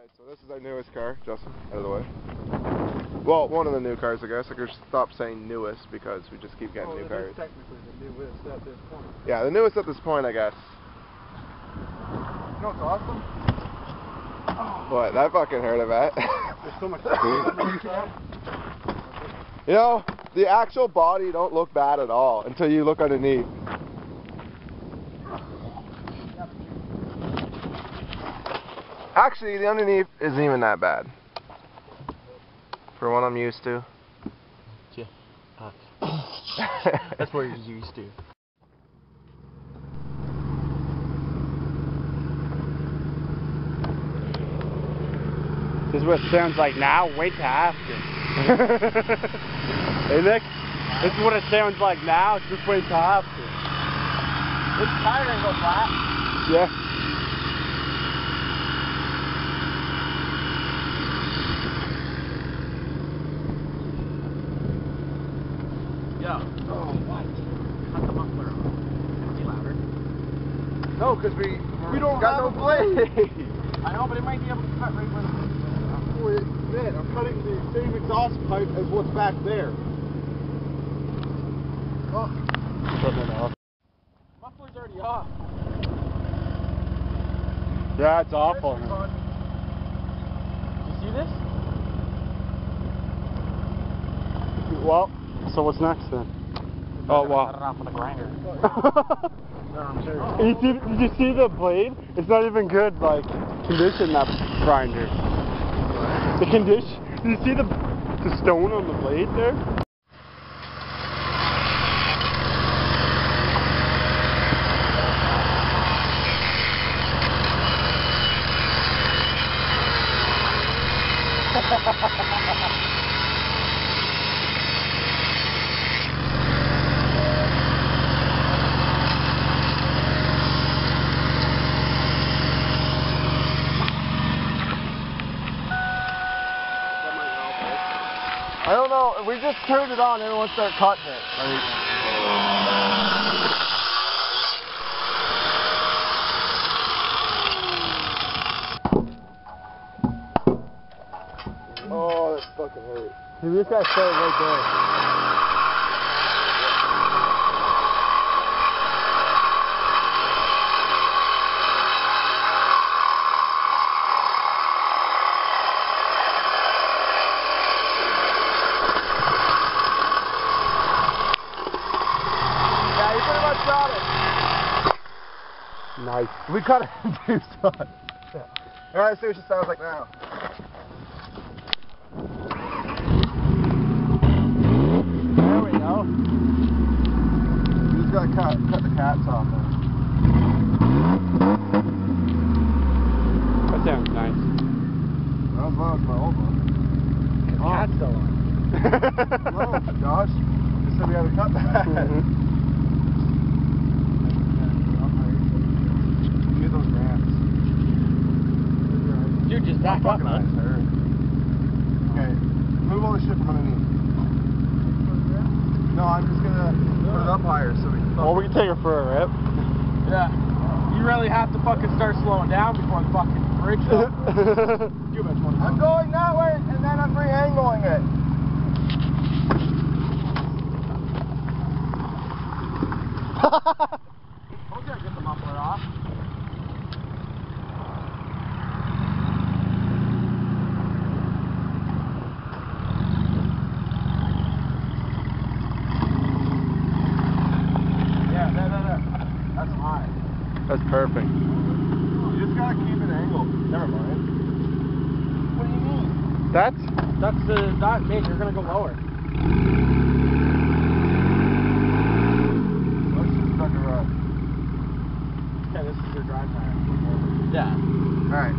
Alright, so this is our newest car, Justin, out of the way. Well, one of the new cars, I guess. I could stop saying newest because we just keep getting new cars. Technically the newest at this point. Yeah, the newest at this point, I guess. You know what's awesome? What? That fucking hurt, I bet. There's so much. You know, the actual body don't look bad at all until you look underneath. Actually, the underneath isn't even that bad. For what I'm used to. Yeah. That's what you're used to. This is what it sounds like now. Wait till after. Hey Nick, this is what it sounds like now. Just wait till after. This tire ain't go flat. Yeah. Yeah. Oh, what? Cut the muffler off. Can it be louder? No, because we don't got have no a blade. I know, but it might be able to cut right where the blade is. Man, I'm cutting the same exhaust pipe as what's back there. Oh. Putting it off. Muffler's already off. Yeah, it's awful. Did you see this? Well, so what's next then? Oh, wow. Cut it off with a grinder. Did you see the blade? It's not even good, like, condition, that grinder. The condition. Did you see the stone on the blade there? I don't know. We just turned it on and everyone started cutting it. Oh, that fucking hurt. Dude, this guy started right there. Got it. Nice. We cut it in two spots. Alright, see what she sounds like now. There we go. You just gotta cut the cats off now. That sounds nice. That was my old one. The cat's still on. No, Josh. You said we had to cut that. Get those ramps. Dude, just back up, man. Okay, move all the shit from underneath. No, I'm just gonna put it up higher so we can. Well, we can take her for a rip. Yeah. You really have to fucking start slowing down before the fucking bridge up. I'm going that way and then I'm re-angling it. Okay, get the muffler off. Yeah, there. That's high. That's perfect. You just gotta keep it angled. Never mind. What do you mean? That's That mate, you're gonna go lower. Let's just stuck it right. Okay, this is your drive tire. Yeah. Alright.